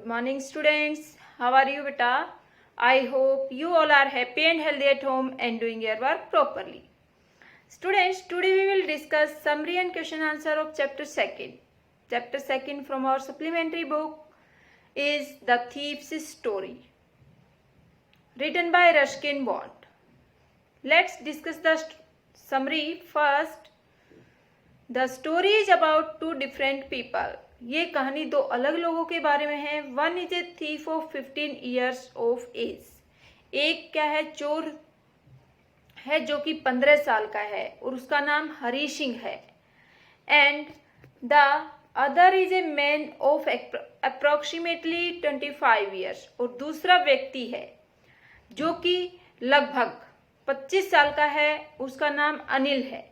Good morning, students. How are you, beta? I hope you all are happy and healthy at home and doing your work properly. Students, today we will discuss summary and question answer of chapter 2nd. Chapter 2nd from our supplementary book is The Thief's Story, written by Ruskin Bond. Let's discuss the summary first. The story is about two different people. ये कहानी दो अलग लोगों के बारे में है. One is a thief of 15 years of age. एक क्या है, चोर है जो कि 15 साल का है और उसका नाम हरी सिंह है. And the other is a man of approximately 25 years. और दूसरा व्यक्ति है जो कि लगभग 25 साल का है, उसका नाम अनिल है.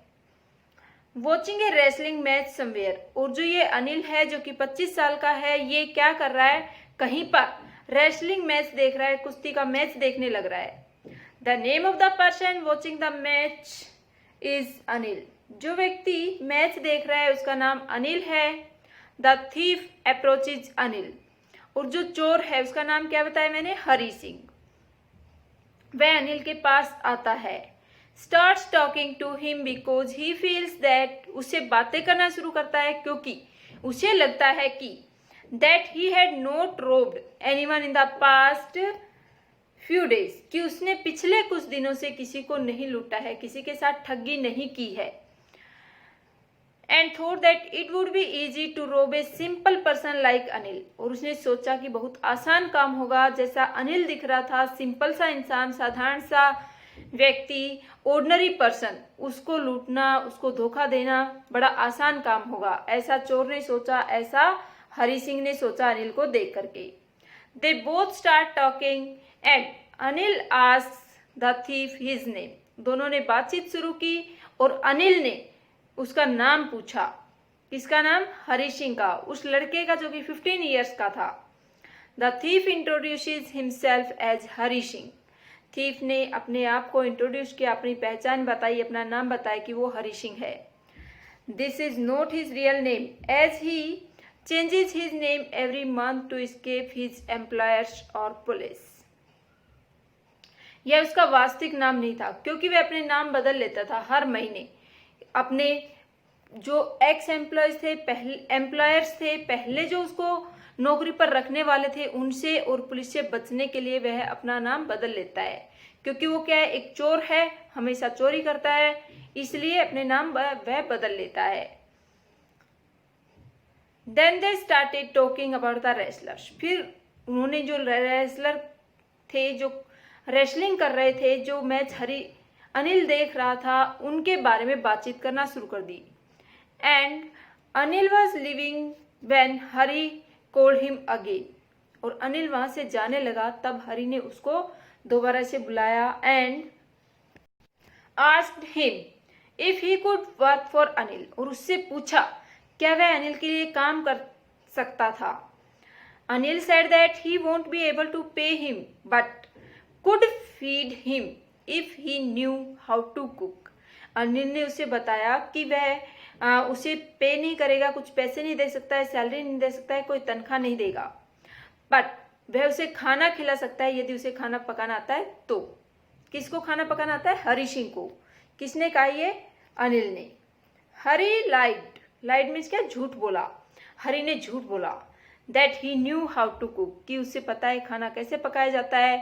वॉचिंग ए रेसलिंग मैच समवेयर. और जो ये अनिल है जो कि 25 साल का है, ये क्या कर रहा है, कहीं पर रेसलिंग मैच देख रहा है, कुश्ती का मैच देखने लग रहा है. The name of the person watching the match is Anil. जो व्यक्ति मैच देख रहा है उसका नाम अनिल है. The thief approaches Anil. और जो चोर है उसका नाम क्या बताया मैंने, हरी सिंह. वह अनिल के पास आता है. Starts talking to him because he feels that, उससे बातें करना शुरू करता है क्योंकि उसे लगता है कि that he had not robbed anyone in the past few days, कि उसने पिछले कुछ दिनों से किसी को नहीं लूटा है, किसी के साथ ठगी नहीं की है. And thought that it would be easy to rob a simple person like Anil. और उसने सोचा कि बहुत आसान काम होगा, जैसा अनिल दिख रहा था, सिंपल सा इंसान, साधारण सा व्यक्ति, ऑर्डिनरी पर्सन, उसको लूटना, उसको धोखा देना बड़ा आसान काम होगा. ऐसा चोर ने सोचा, ऐसा हरी सिंह ने सोचा अनिल को देख करके. They both start talking and Anil asked the thief his name. दोनों ने बातचीत शुरू की और अनिल ने उसका नाम पूछा. किसका नाम, हरी सिंह का, उस लड़के का जो कि 15 years का था. The thief introduces himself as Hari Singh. Thief ने अपने आप को इंट्रोड्यूस किया, अपनी पहचान बताई, अपना नाम बताया कि वो हरी सिंह है. This is not his real name as he changes his name every month to escape his employers और पुलिस. यह उसका वास्तविक नाम नहीं था क्योंकि वह अपने नाम बदल लेता था हर महीने. अपने जो एक्स एम्प्लॉयर्स थे, पहले जो उसको नौकरी पर रखने वाले थे, उनसे और पुलिस से बचने के लिए वह अपना नाम बदल लेता है. क्योंकि वो क्या है, एक चोर है, हमेशा चोरी करता है, इसलिए अपने नाम वह बदल लेता है. Then they started talking about the wrestlers. फिर उन्होंने जो रेसलर थे, जो रेसलिंग कर रहे थे, जो मैच अनिल देख रहा था, उनके बारे में बातचीत करना शुरू कर दी. And Anil was living when Hari called him again. और अनिल वहां से जाने लगा, तब हरी ने उसको दोबारा से बुलाया. And asked him if he could work for Anil. और उससे पूछा क्या वह अनिल के लिए काम कर सकता था. Anil said that he won't be able to pay him but could feed him if he knew how to cook. Anil ने उसे बताया कि वह उसे पे नहीं करेगा, कुछ पैसे नहीं दे सकता है, सैलरी नहीं दे सकता है, कोई तनख्वाह नहीं देगा, बट वह उसे खाना खिला सकता है यदि उसे खाना पकाना आता है तो. किसको खाना पकाना आता है, हरी सिंह को. किसने कहा, ये अनिल ने. हरी लाइड मीन्स क्या, झूठ बोला. हरी ने झूठ बोला. That he knew how to cook, कि उसे पता है खाना कैसे पकाया जाता है.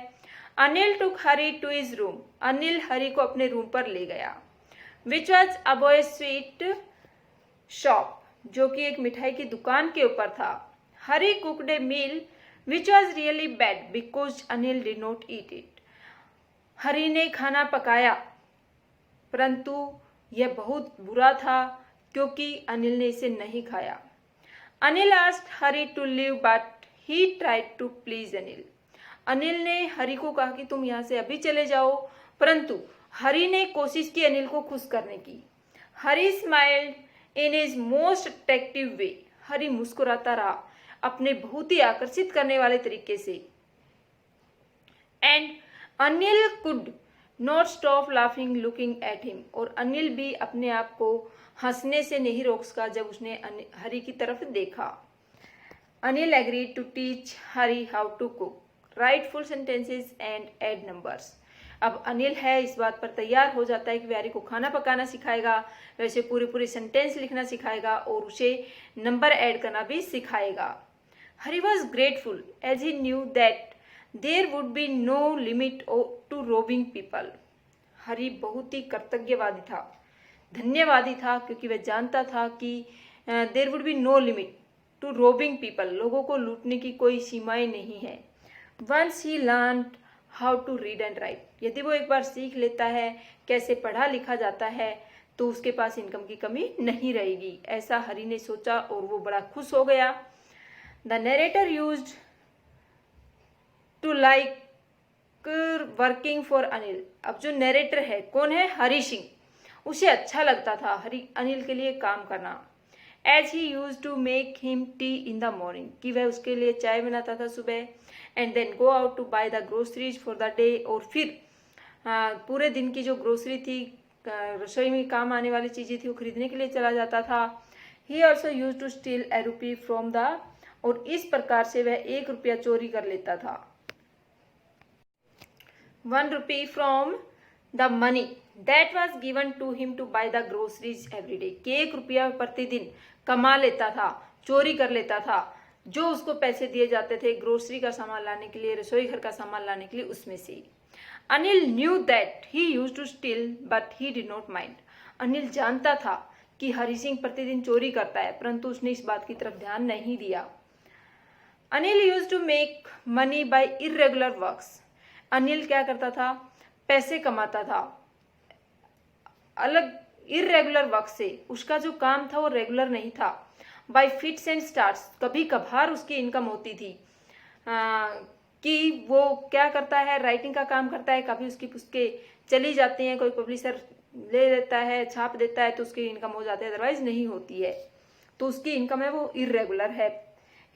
Anil took Hari to his room. Anil Hari को अपने रूम पर ले गया. Which was above a sweet shop, जो कि एक मिठाई की दुकान के ऊपर था. Hari cooked a meal which was really bad because Anil did not eat it. Hari ने खाना पकाया परंतु यह बहुत बुरा था क्योंकि अनिल ने इसे नहीं खाया. Anil asked Hari to leave but he tried to please Anil. Anil ने हरी को कहा कि तुम यहाँ से अभी चले जाओ, परंतु हरी ने कोशिश की अनिल को खुश करने की. Hari smiled in his most attractive way. Hari मुस्कुराता रहा अपने बहुत ही आकर्षित करने वाले तरीके से. And Anil could not stop laughing looking at him. और अनिल भी अपने आप को हंसने से नहीं रोक सका जब उसने हरी की तरफ देखा. Anil agreed to teach Hari how to cook, write full sentences and add numbers. अब अनिल है इस बात पर तैयार हो जाता है कि वह हरी को खाना पकाना सिखाएगा, वैसे पूरी सेंटेंस लिखना सिखाएगा और उसे नंबर ऐड करना भी सिखाएगा. Hari was grateful as he knew that there would be no limit to robbing people. Hari बहुत ही कृतज्ञवादी था, धन्यवादी था, क्योंकि वह जानता था कि there would be no limit to robbing people, लोगों को लूटने की कोई सीमाएं नहीं है. Once he learned how to read and write, यदि वो एक बार सीख लेता है कैसे पढ़ा लिखा जाता है तो उसके पास इनकम की कमी नहीं रहेगी, ऐसा हरी ने सोचा और वो बड़ा खुश हो गया. The narrator used to like working for Anil. अब जो नरेटर है कौन है? हरी सिंह. उसे अच्छा लगता था अनिल के लिए काम करना. As he use to make him tea in the morning, कि वह उसके लिए चाय बनाता था सुबह. And then go out to buy the groceries for the day, और फिर पूरे दिन की जो ग्रोसरी थी, रसोई में काम आने वाली चीज़ें थी, वो खरीदने के लिए चला जाता था. He also use to steal a rupee from the, और इस प्रकार से वह 1 रुपया चोरी कर लेता था. 1 rupee from the money that was given to him to buy the groceries every day, कि 1 रुपया प्रतिदिन कमा लेता था, चोरी कर लेता था, जो उसको पैसे दिए जाते थे ग्रोसरी का सामान लाने के लिए, रसोई घर का सामान लाने के लिए, उसमें से. Anil knew that he use to steal but he did not mind. Anil जानता था कि हरी सिंह प्रतिदिन चोरी करता है, परंतु उसने इस बात की तरफ ध्यान नहीं दिया. Anil use to make money by irregular works. Anil क्या करता था? पैसे कमाता था अलग इरेगुलर वर्क से. उसका जो काम था वो रेगुलर नहीं था. बाय फिट्स एंड स्टार्ट्स, कभी कभार उसकी इनकम होती थी कि वो क्या करता है, राइटिंग का काम करता है, कभी उसकी पुस्तकें चली जाती हैं, कोई पब्लिशर ले लेता है, छाप देता है, तो उसकी इनकम हो जाती है, अदरवाइज नहीं होती है. तो उसकी इनकम है वो इरेगुलर है.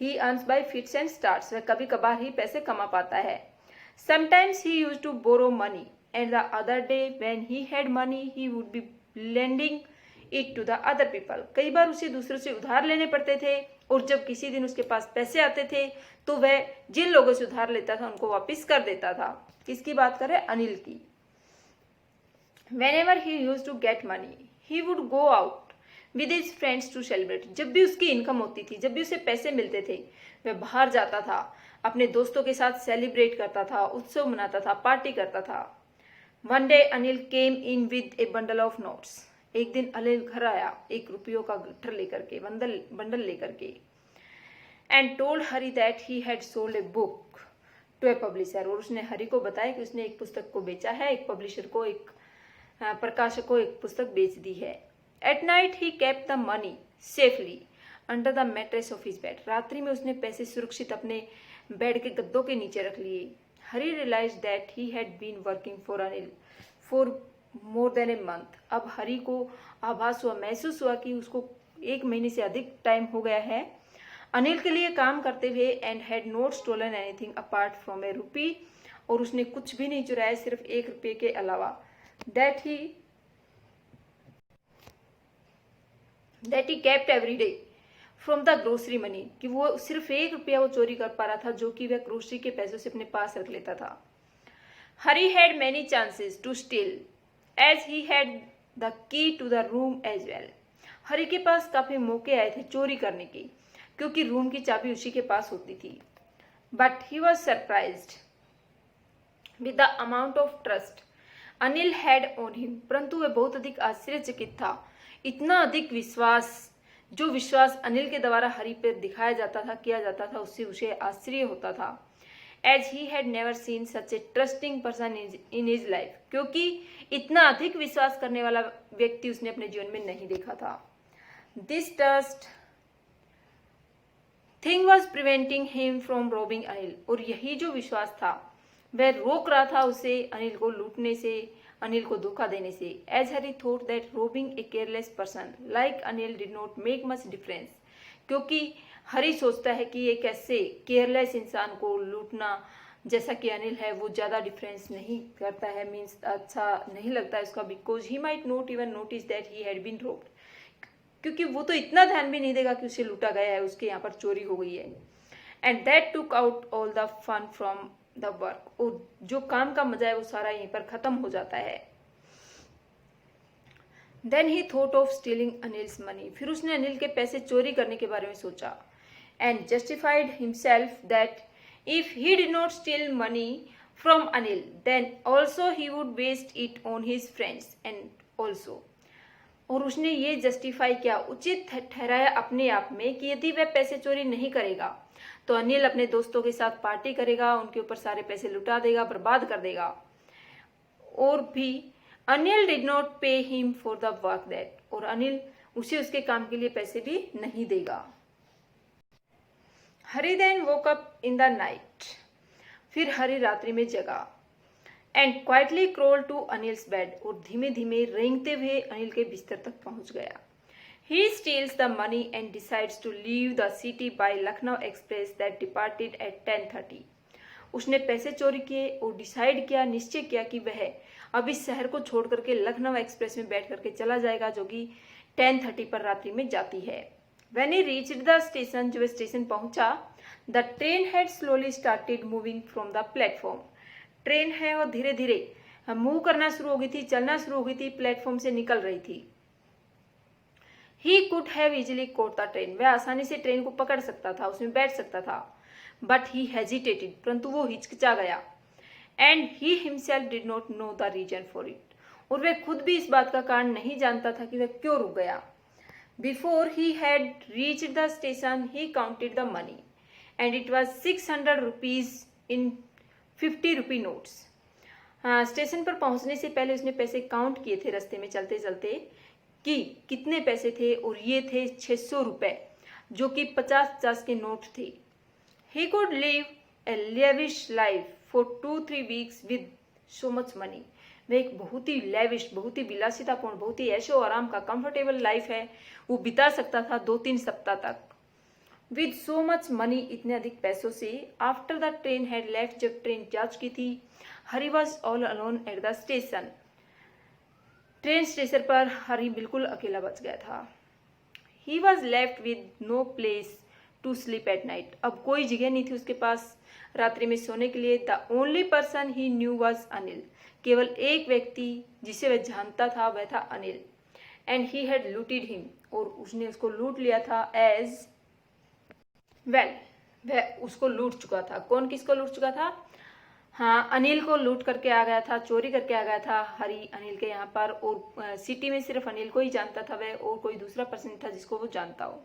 ही earns bye fits and starts, वह कभी कभार ही पैसे कमा पाता है. Sometimes he used to borrow money, and the other day when he had money, he would be lending it to the other people. कई बार उसे दूसरों से उधार लेने पड़ते थे, और जब किसी दिन उसके पास पैसे आते थे तो वह जिन लोगों से उधार लेता था उनको वापस कर देता था. किसकी बात करें? अनिल की. Whenever he used to get money, he would go out with his friends to celebrate. जब भी उसकी इनकम होती थी, जब भी उसे पैसे मिलते थे, वह बाहर जाता था, अपने दोस्तों के साथ सेलिब्रेट करता था, उत्सव मनाता था, पार्टी करता था. One day Anil came in with A bundle of notes. एक दिन अनिल घर आया 1 रुपयों का गट्ठर लेकर के, बंडल लेकर के. And told Hari that he had sold a book to a publisher. और उसने हरी को बताया कि उसने एक पुस्तक को बेचा है, एक पब्लिशर को, एक प्रकाशक को एक पुस्तक बेच दी है. At night he kept the money safely under the mattress of his bed. रात्रि में उसने पैसे सुरक्षित अपने बेड के गद्दों के नीचे रख लिए. Hari realise that he had been working for Anil for more than a month. अब हरी को आभास हुआ, महसूस हुआ कि उसको 1 महीने से अधिक टाइम हो गया है अनिल के लिए काम करते हुए. And had not stolen anything apart from a rupee, और उसने कुछ भी नहीं चुराया सिर्फ 1 रुपये के अलावा. That he kept every day from the grocery money, कि वो सिर्फ 1 रुपया वो चोरी कर पा रहा था, जो कि वह ग्रोसरी के पैसों से अपने पास रख लेता था. Hari had many chances to steal as he had the key to the room as well. Hari के पास काफी मौके आए थे चोरी करने के, क्योंकि रूम की चाबी उसी के पास होती थी. But he was surprised with the amount of trust Anil had on him. परंतु वह बहुत अधिक आश्चर्यचकित था. इतना अधिक विश्वास, जो विश्वास अनिल के द्वारा हरी पर दिखाया जाता था, किया जाता था, उससे उसे आश्चर्य होता था. As he had never seen such a trusting person in his life, क्योंकि इतना अधिक विश्वास करने वाला व्यक्ति उसने अपने जीवन में नहीं देखा था. This trust thing was preventing him from robin Anil. और यही जो विश्वास था वह रोक रहा था उसे अनिल को लूटने से, अनिल को धोखा देने से. As Hari thought that robbing a careless person like Anil did not make much difference, क्योंकि हरी सोचता है कि एक ऐसे केयरलेस इंसान को लूटना जैसा कि अनिल है वो ज़्यादा डिफरेंस नहीं करता है, मीन्स अच्छा नहीं लगता है उसका. Because he might not even notice that he had been robbed, क्योंकि वो तो इतना ध्यान भी नहीं देगा कि उसे लूटा गया है, उसके यहाँ पर चोरी हो गई है. And that took out all the fun from the work, और जो काम का मजा है वो सारा यहीं पर खत्म हो जाता है। Then he thought of stealing Anil's money, फिर उसने अनिल के पैसे चोरी करने के बारे में सोचा। And justified himself that if he did not steal money from Anil then also he would waste it on his friends and also, और उसने ये जस्टिफाई किया, उचित ठहराया अपने आप में कि यदि वह पैसे चोरी नहीं करेगा तो अनिल अपने दोस्तों के साथ पार्टी करेगा, उनके ऊपर सारे पैसे लुटा देगा, बर्बाद कर देगा। और भी Anil did not pay him for the work that, और अनिल उसे उसके काम के लिए पैसे भी नहीं देगा। Hari then woke up in the night, फिर हरी रात्रि में जगा। And quietly crawl to Anil's bed, और धीमे धीमे रेंगते हुए अनिल के बिस्तर तक पहुंच गया। He steals the money and decides to leave the city by Lucknow express that departed at 10:30। उसने पैसे चोरी किए और डिसाइड किया, निश्चय किया कि वह अब इस शहर को छोड़ करके लखनऊ एक्सप्रेस में बैठ करके चला जाएगा, जो कि 10:30 पर रात्रि में जाती है। When he reached the station, जब स्टेशन पहुंचा, the train had slowly started moving from the platform। Train है और धीरे धीरे मूव करना शुरू हो गई थी, चलना शुरू हो गई थी, प्लेटफॉर्म से निकल रही थी। He could have easily caught the train, वह आसानी से ट्रेन को पकड़ सकता था, उसमें बैठ सकता था। But he hesitated, परंतु वो हिचकिचा गया। And he himself did not know the reason for it, और वह खुद भी इस बात का कारण नहीं जानता था कि वह क्यों रुक गया। Before he had reached the station, he counted the money, and it was 600 rupees in 50 rupee notes। Station पर पहुंचने से पहले उसने पैसे काउंट किए थे रास्ते में चलते चलते कि कितने पैसे थे, और ये थे 600 रुपए, जो कि 50-50 के नोट थे। He could live a lavish life for 2-3 weeks with so much money। वह एक बहुत ही लेविश, बहुत ही विलासितापूर्ण, बहुत ही ऐशो आराम का कंफर्टेबल लाइफ है वो बिता सकता था 2-3 सप्ताह तक। विद सो मच मनी, इतने अधिक पैसों से। After the train had left, जब ट्रेन जा चुकी थी, Hari was all alone at the station. Train station पर हरी बिल्कुल अकेला बच गया था। He was left with no place to sleep at night, अब कोई जगह नहीं थी उसके पास रात्रि में सोने के लिए। The only person he knew was Anil, केवल एक व्यक्ति जिसे वह जानता था वह था Anil. And he had looted him, और उसने उसको लूट लिया था। एज वेल, वह उसको लूट चुका था। कौन किसको लूट चुका था? हाँ, अनिल को लूट करके आ गया था, चोरी करके आ गया था हरी अनिल के यहाँ पर, और सिटी में सिर्फ अनिल को ही जानता था वह, और कोई दूसरा पर्सन था जिसको वो जानता हो।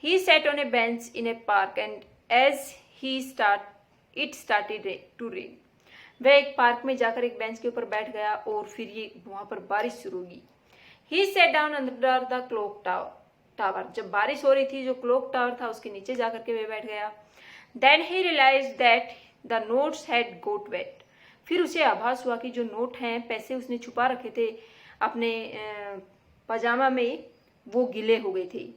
He sat on a bench in a park and as he it started to rain, वह एक पार्क में जाकर एक बेंच के ऊपर बैठ गया और फिर ये वहां पर बारिश शुरू हुई। He sat down under the clock tower, जब बारिश हो रही थी जो क्लॉक टावर था उसके नीचे जाकर के वह बैठ गया। Then he realise that the notes had got wet, फिर उसे आभास हुआ कि जो नोट हैं, पैसे उसने छुपा रखे थे अपने पजामा में, वो गीले हो गए थे।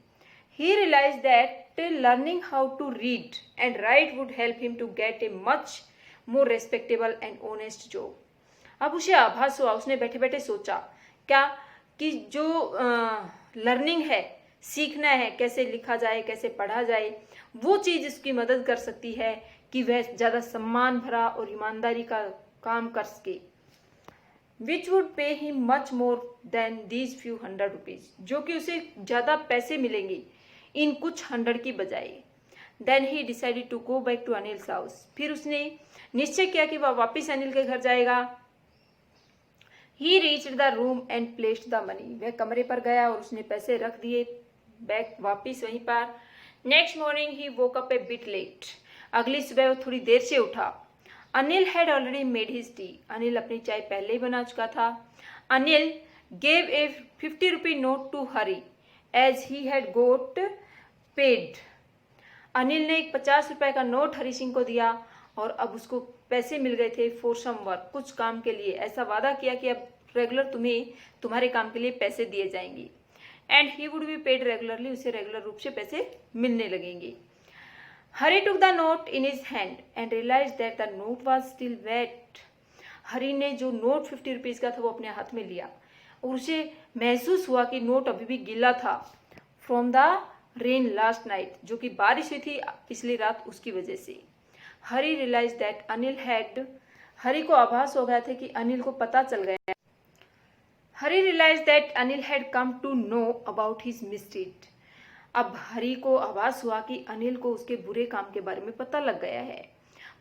He realise that learning how to read and write would help him to get a much more respectable and honest job. अब उसे आभास हुआ, उसने बैठे बैठे सोचा क्या कि जो लर्निंग है, सीखना है, कैसे लिखा जाए, कैसे पढ़ा जाए, वो चीज उसकी मदद कर सकती है कि वह ज्यादा सम्मान भरा और ईमानदारी का काम कर सके। Which would pay him much more than these few 100 rupees, जो कि उसे ज्यादा पैसे मिलेंगे इन कुछ 100 की बजाय। Then he decided to go back to Anil's house, फिर उसने निश्चय किया कि वह वापिस अनिल के घर जाएगा। ही reached the room and placed the money, वह कमरे पर गया और उसने पैसे रख दिए बैक वापिस वहीं पर। Next morning he woke up a bit late, अगली सुबह वो थोड़ी देर से उठा। Anil had already made his tea, Anil अपनी चाय पहले ही बना चुका था। Anil gave a 50 rupee note to Hari as he had got paid, Anil ने एक 50 रुपए का नोट हरी सिंह को दिया और अब उसको पैसे मिल गए थे फॉर सम वर्क, कुछ काम के लिए। ऐसा वादा किया कि अब रेगुलर तुम्हें तुम्हारे काम के लिए पैसे दिए जाएंगे। And he would be paid regularly, उसे रेगुलर रूप से पैसे मिलने लगेंगे। Hari took the note in his hand and realise that the note was still wet, Hari ने जो नोट 50 रुपीज का था वो अपने हाथ में लिया और उसे महसूस हुआ कि नोट अभी भी गीला था from the rain last night, जो कि बारिश हुई थी पिछली रात उसकी वजह से। हरी रियलाइज दैट अनिल हैड, हरी को आभास हो गया था कि अनिल को पता चल गया। Hari realise that Anil had come to know about his mistake. अब हरी को आभास हुआ कि अनिल को उसके बुरे काम के बारे में पता लग गया है।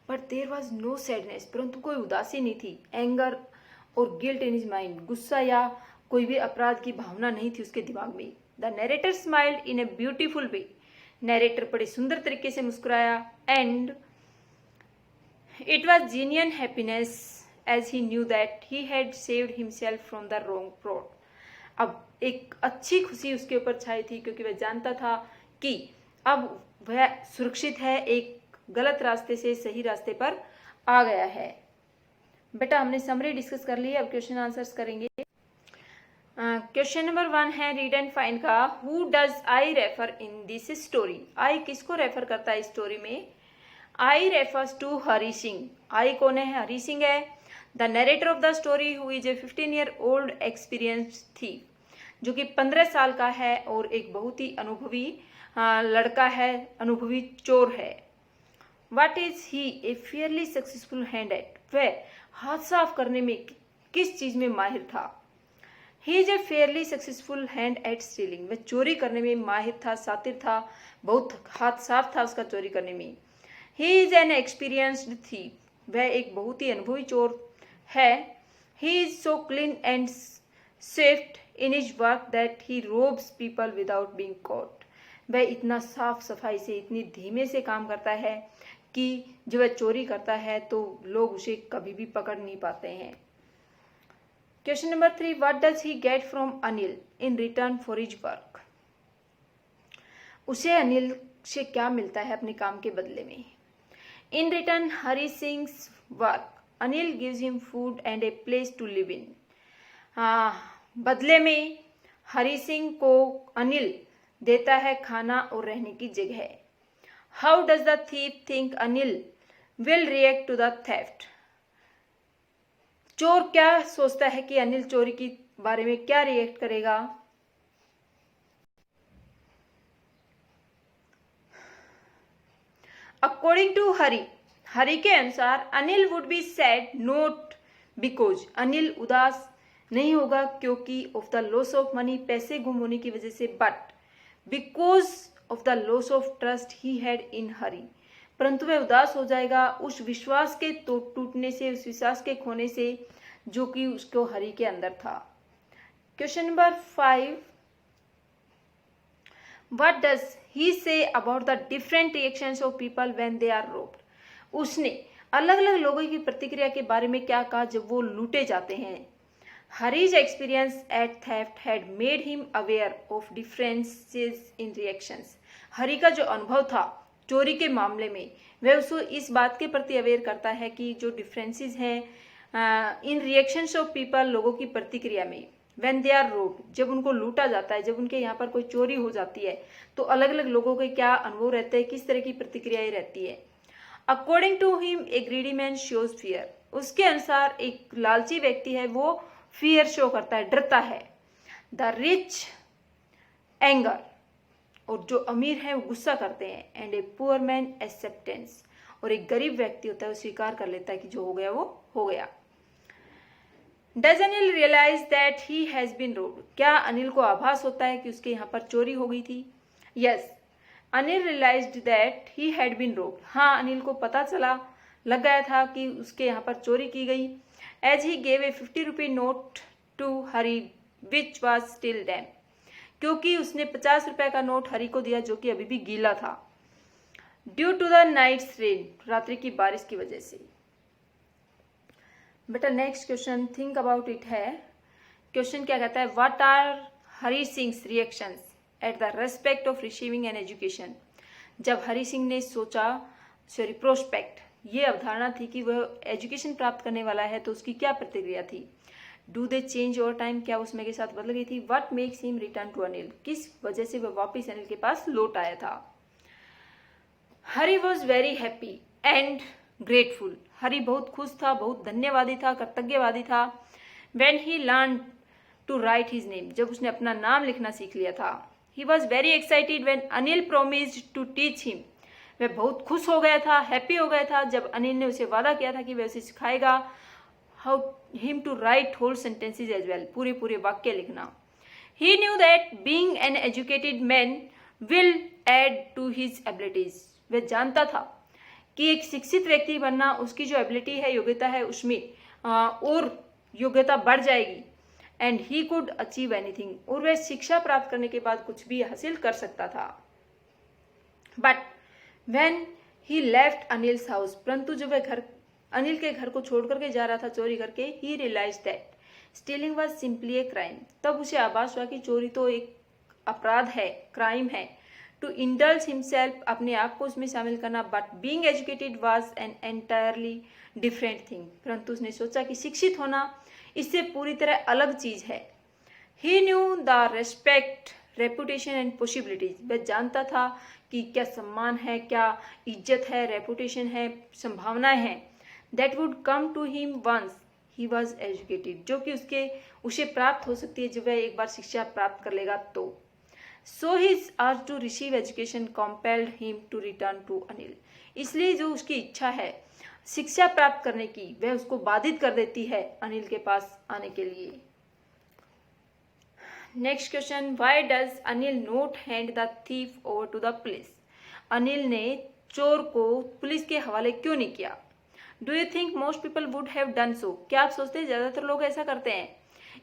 But there was no sadness, परंतु कोई उदासी नहीं थी। एंगर और गिल्ट इन हिज माइंड, गुस्सा या कोई भी अपराध की भावना नहीं थी उसके दिमाग में। The narrator smiled in a beautiful way, narrator बड़े सुंदर तरीके से मुस्कुराया। And it was genuine happiness as he knew that he had saved himself from the wrong road. अब एक अच्छी खुशी उसके ऊपर छाई थी, क्योंकि वह जानता था कि अब वह सुरक्षित है, एक गलत रास्ते से सही रास्ते पर आ गया है। बेटा हमने समरी डिस्कस कर ली, अब क्वेश्चन आंसर्स करेंगे। क्वेश्चन नंबर 1 है रीड एंड फाइंड का। Who does I refer in this story? I किसको रेफर करता है इस स्टोरी में? I refers to Hari Singh. I कौन है? हरी सिंह है। The narrator of the story who is a 15-year-old experience थी, जो कि 15 साल का है और एक बहुत ही अनुभवी लड़का है, अनुभवी चोर है। What is he? A fairly successful hand at? वह हाथ साफ करने में किस चीज में माहिर था? He is a fairly successful hand at stealing. वह चोरी करने में माहिर था, सातिर था, बहुत हाथ साफ था उसका चोरी करने में। He is an experienced thief. वह एक बहुत ही अनुभवी चोर है। He is so clean and swift in his work that he robs people without being caught. वह इतना साफ सफाई से, इतनी धीमे से काम करता है कि जब वह चोरी करता है तो लोग उसे कभी भी पकड़ नहीं पाते हैं। Question number 3, what does he get from Anil in return for his work? उसे अनिल से क्या मिलता है अपने काम के बदले में? In return Hari Singh's work Anil gives him food and a place to live in. बदले में हरी सिंह को अनिल देता है खाना और रहने की जगह। How does the thief think Anil will react to the theft? चोर क्या सोचता है कि अनिल चोरी के बारे में क्या रिएक्ट करेगा? According to हरी के अनुसार Anil would be sad not because Anil उदास नहीं होगा क्योंकि of the loss of money, पैसे गुम होने की वजह से, but because of the loss of trust he had in हरी, परंतु वह उदास हो जाएगा उस विश्वास के टूटने से, उस विश्वास के खोने से जो कि उसको हरी के अंदर था। Question number 5, what does he say about the different reactions of people when they are robbed? उसने अलग अलग लोगों की प्रतिक्रिया के बारे में क्या कहा जब वो लूटे जाते हैं? Hari's experience at theft had made him aware of differences in reactions. Hari का जो अनुभव था चोरी के मामले में, वह उसको इस बात के प्रति अवेयर करता है कि जो डिफरेंसेस हैं इन रिएक्शंस ऑफ पीपल, लोगों की प्रतिक्रिया में, व्हेन दे आर रोब्ड, जब उनको लूटा जाता है, जब उनके यहाँ पर कोई चोरी हो जाती है तो अलग अलग लोगों के क्या अनुभव रहते हैं, किस तरह की प्रतिक्रियाएं रहती है। According to him a greedy man shows fear. उसके अनुसार एक लालची व्यक्ति है वो फियर शो करता है, डरता है। द रिच एंगर, और जो अमीर है वो गुस्सा करते हैं। And a poor man acceptance, और एक गरीब व्यक्ति होता है वो स्वीकार कर लेता है कि जो हो गया वो हो गया। Does Anil realise that he has been robbed? क्या अनिल को आभास होता है कि उसके यहाँ पर चोरी हो गई थी? Yes, Anil realised that he had been robbed. हाँ, अनिल को पता चला, लग गया था कि उसके यहाँ पर चोरी की गई। As he gave a 50 rupee note to Hari which was still damp, क्योंकि उसने 50 रुपए का नोट हरी को दिया जो कि अभी भी गीला था। Due to the night's rain, रात्रि की बारिश की वजह से। बेटा next question think about it है। क्वेश्चन क्या कहता है? What are Hari Singh's reactions at the respect of receiving an education? जब हरी सिंह ने सोचा, प्रोस्पेक्ट, ये अवधारणा थी कि वह एजुकेशन प्राप्त करने वाला है, तो उसकी क्या प्रतिक्रिया थी? Do they change over time, क्या वो समय के साथ बदल गई थी? What makes him return to Anil, किस वजह से वह वापिस अनिल के पास लौट आया था? Hari was very happy and grateful. Hari बहुत खुश था, बहुत धन्यवादी था, कृतज्ञवादी था। When he learn to write his name, जब उसने अपना नाम लिखना सीख लिया था। He was very excited when Anil promised to teach him. वह बहुत खुश हो गया था, हैप्पी हो गया था जब अनिल ने उसे वादा किया था कि वह उसे सिखाएगा how him to write whole sentences as well, पूरे वाक्य लिखना. He knew that being an educated man will add to his abilities. वह जानता था कि एक शिक्षित व्यक्ति बनना उसकी जो एबिलिटी है, योग्यता है, उसमें और योग्यता बढ़ जाएगी. And he could achieve anything, और वह शिक्षा प्राप्त करने के बाद कुछ भी हासिल कर सकता था. But when he left Anil's house, परंतु जब वह अनिल के घर को छोड़ करके जा रहा था चोरी करके, he realise that stealing was simply a crime. तब उसे आभास हुआ कि चोरी तो एक अपराध है, क्राइम है. टू इंडल्ज हिमसेल्फ, अपने आप को उसमें शामिल करना. But being educated was an entirely different thing, परंतु उसने सोचा कि शिक्षित होना इससे पूरी तरह अलग चीज है. He knew the respect, reputation and possibilities, वह जानता था कि क्या सम्मान है, क्या इज्जत है, रेपुटेशन है, संभावनाएं हैं. That would come to him once he was educated, जो कि उसे प्राप्त हो सकती है जब वह एक बार शिक्षा प्राप्त कर लेगा तो. So his urge to receive education compelled him to return to Anil, इसलिए जो उसकी इच्छा है शिक्षा प्राप्त करने की, वह उसको बाधित कर देती है अनिल के पास आने के लिए. Next question, why does Anil not hand the thief over to the police. Anil ने चोर को पुलिस के हवाले क्यों नहीं किया. Do you think most people would have done so, क्या आप सोचते हैं ज्यादातर लोग ऐसा करते हैं.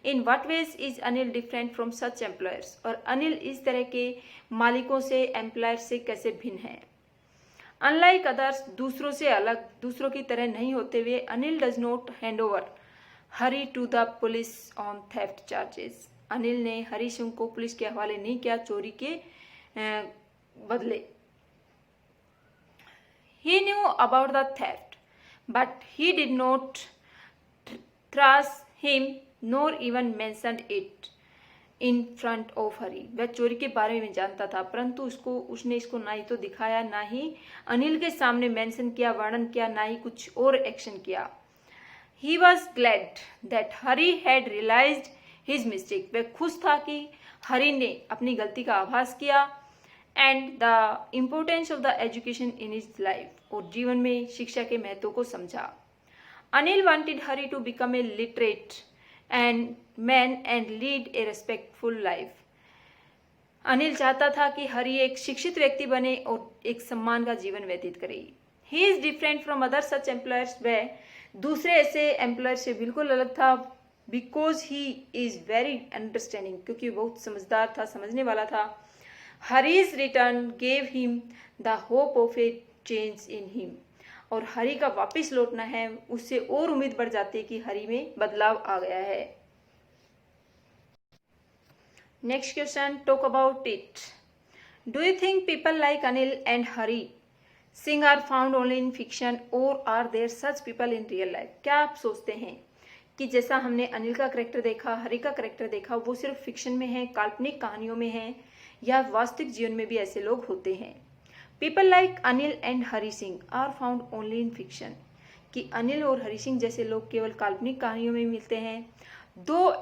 In what ways is Anil different from such employers, और अनिल इस तरह के मालिकों से, एम्प्लॉयर से कैसे भिन्न है. अनलाइक अदर्स, दूसरों से अलग, दूसरों की तरह नहीं होते हुए, Anil does not hand over Hari to the police on theft charges. Anil ने हरी सिंह को पुलिस के हवाले नहीं किया चोरी के बदले. He knew about the theft but he did not thrash him nor even mentioned it in front of Hari. वह चोरी के बारे में जानता था, परंतु उसने इसको ना ही तो दिखाया, ना ही अनिल के सामने मेंशन किया, वर्णन किया, ना ही कुछ और एक्शन किया. He was glad that Hari had realized his mistake. वह खुश था कि हरी ने अपनी गलती का आभास किया. and the importance of the education in his life, और जीवन में शिक्षा के महत्व को समझा. Anil wanted Hari to become a literate and man and lead a respectful life. Anil चाहता था कि हरी एक शिक्षित व्यक्ति बने और एक सम्मान का जीवन व्यतीत करे. He is different from other such employers. वह दूसरे ऐसे एम्प्लॉयर से बिल्कुल अलग था. Because he is very understanding, क्योंकि बहुत समझदार था, समझने वाला था. Hari's return gave him the hope of a change in him. और हरी का वापस लौटना है, उससे और उम्मीद बढ़ जाती है कि हरी में बदलाव आ गया है. Next question, talk about it. Do you think people like Anil and Hari Singh are found only in fiction और are there such people in real life. क्या आप सोचते हैं कि जैसा हमने अनिल का करेक्टर देखा, हरी का करेक्टर देखा, वो सिर्फ फिक्शन में है, काल्पनिक कहानियों में है, या वास्तविक जीवन में भी ऐसे लोग होते हैं. People like Anil and Hari Singh are found only in fiction, कि अनिल और हरी सिंह जैसे लोग केवल काल्पनिक कहानियों में मिलते हैं. दो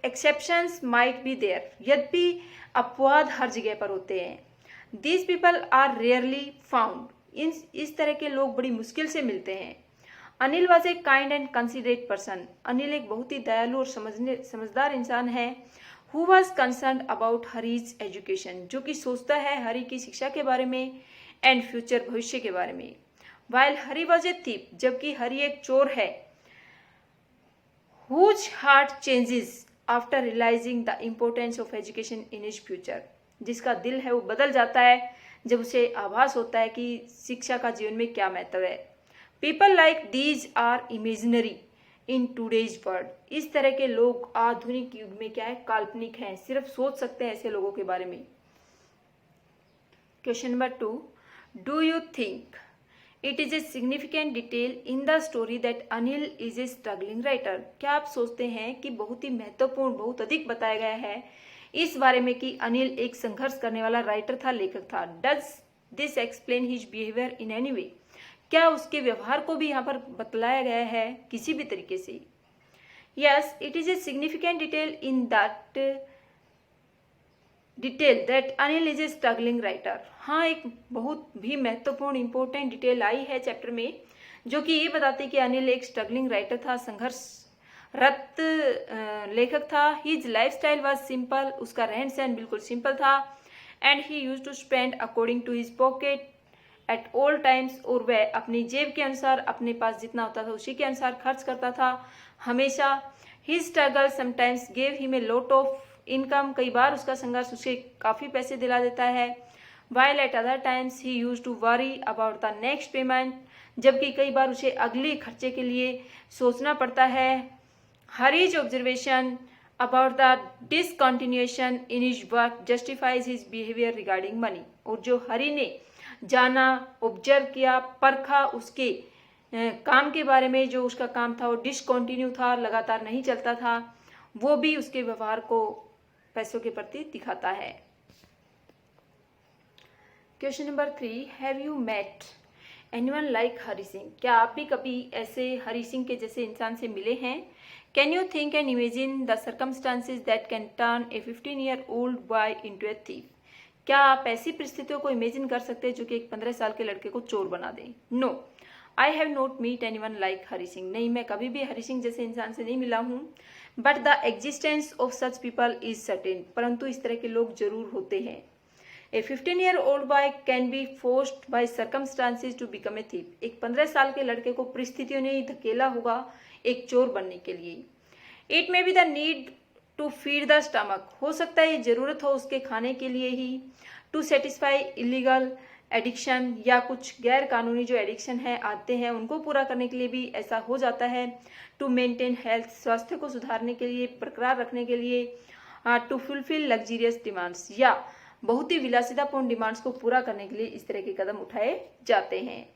एक्सेप्शंस माइट बी देयर, यद्यपि अपवाद हर जगह पर होते हैं. These people are rarely found, इस तरह के लोग बड़ी मुश्किल से मिलते हैं. Anil was a kind and considerate person. Anil एक बहुत ही दयालु और समझदार इंसान है. Who was concerned about Hari's education, जो कि सोचता है हरी की शिक्षा के बारे में एंड फ्यूचर, भविष्य के बारे में. While Hari was a thief, जबकि हरी एक चोर है. Whose heart changes after realizing the importance of education in his future, जिसका दिल है वो बदल जाता है जब उसे आभास होता है कि शिक्षा का जीवन में क्या महत्व है. People like these are imaginary in today's world. इस तरह के लोग आधुनिक युग में क्या है, काल्पनिक हैं, सिर्फ सोच सकते हैं ऐसे लोगों के बारे में. Question number 2, do you think it is a significant detail in the story that Anil is a struggling writer. क्या आप सोचते हैं कि बहुत ही महत्वपूर्ण, बहुत अधिक बताया गया है इस बारे में कि अनिल एक संघर्ष करने वाला राइटर था, लेखक था. Does this explain his behaviour in any way, क्या उसके व्यवहार को भी यहाँ पर बतलाया गया है किसी भी तरीके से. Yes, it is a significant detail in that detail that Anil is a struggling writer. हाँ, एक बहुत भी महत्वपूर्ण इंपॉर्टेंट डिटेल आई है चैप्टर में, जो कि ये बताती है कि अनिल एक स्ट्रगलिंग राइटर था, संघर्षरत लेखक था। His life style was simple, उसका रहन सहन बिल्कुल सिंपल था। And he use to spend according to his pocket at all times, और वह अपनी जेब के अनुसार, अपने पास जितना होता था उसी के अनुसार खर्च करता था हमेशा। His struggle sometimes gave him a lot of income, कई बार उसका संघर्ष उसे काफ़ी पैसे दिला देता है। While at other times he use to worry about the next payment, जबकि कई बार उसे अगले खर्चे के लिए सोचना पड़ता है। Hari's observation about the discontinuation in his work justifies his behaviour regarding money, और जो हरी ने जाना, ऑब्जर्व किया, परखा उसके काम के बारे में, जो उसका काम था वो डिसकंटिन्यू था, लगातार नहीं चलता था, वो भी उसके व्यवहार को पैसों के प्रति दिखाता है। Question number 3, have you met anyone like Hari Singh? क्या आप भी कभी ऐसे हरी सिंह के जैसे इंसान से मिले हैं? Can you think and imagine the circumstances that can turn A 15-year-old boy into a thief? क्या आप ऐसी परिस्थितियों को इमेजिन कर सकते हैं जो कि एक 15 साल के लड़के को चोर बना दें? No, I have not meet anyone like Hari Singh. नहीं, मैं कभी भी हरी सिंह जैसे इंसान से नहीं मिला हूँ। But the existence of such people is certain, परंतु इस तरह के लोग जरूर होते हैं। A 15-year-old boy can be forced by circumstances to become a thief. एक 15 साल के लड़के को परिस्थितियों ने ही धकेला होगा एक चोर बनने के लिए। It may be the need to feed the stomach, हो सकता है ये जरूरत हो उसके खाने के लिए ही। टू सेटिस्फाई इलीगल एडिक्शन, या कुछ गैर कानूनी जो एडिक्शन है आते हैं उनको पूरा करने के लिए भी ऐसा हो जाता है। टू मेंटेन हेल्थ, स्वास्थ्य को सुधारने के लिए, बरकरार रखने के लिए। टू फुलफिल लग्जरियस डिमांड्स, या बहुत ही विलासितापूर्ण डिमांड्स को पूरा करने के लिए इस तरह के कदम उठाए जाते हैं।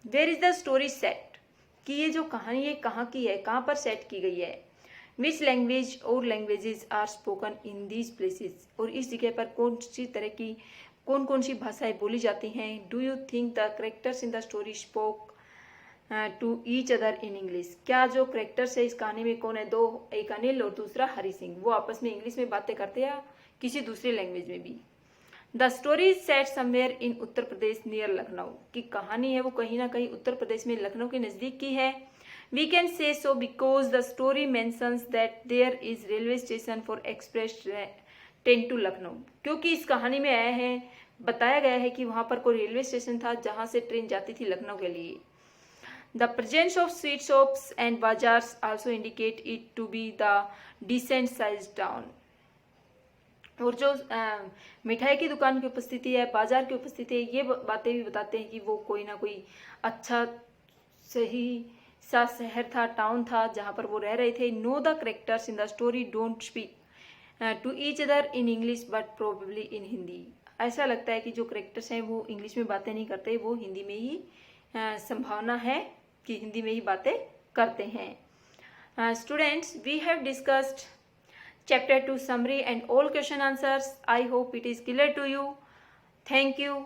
Where is the story set, कि ये जो कहानी है कहाँ की है, कहाँ पर सेट की गई है। Which language or languages are spoken in these places, और इस जगह पर कौन सी तरह की कौन कौन सी भाषाएं बोली जाती हैं। Do you think the characters in the story spoke to each other in English? क्या जो करेक्टर्स है इस कहानी में कौन है, दो, एक अनिल और दूसरा हरी सिंह, वो आपस में इंग्लिश में बातें करते हैं या किसी दूसरी लैंग्वेज में भी? The story set somewhere in Uttar Pradesh near Lucknow, की कहानी है वो कहीं ना कहीं उत्तर प्रदेश में लखनऊ के नज़दीक की है। We can say so because the story mentions that there is railway station for express train to Lucknow, क्योंकि इस कहानी में आया है, बताया गया है कि वहाँ पर कोई रेलवे स्टेशन था जहाँ से ट्रेन जाती थी लखनऊ के लिए। The presence of sweet shops and bazaars also indicate it to be the decent size town, और जो मिठाई की दुकान की उपस्थिति है, बाजार की उपस्थिति है, ये बातें भी बताते हैं कि वो कोई ना कोई अच्छा सही सा शहर था, टाउन था जहाँ पर वो रह रहे थे। No the characters in the story don't speak to each other in English but probably in Hindi. ऐसा लगता है कि जो करेक्टर्स हैं वो इंग्लिश में बातें नहीं करते, वो हिंदी में ही संभावना है कि हिंदी में ही बातें करते हैं। Students, we have discussed Chapter 2 summary and all question answers. I hope it is clear to you. Thank you.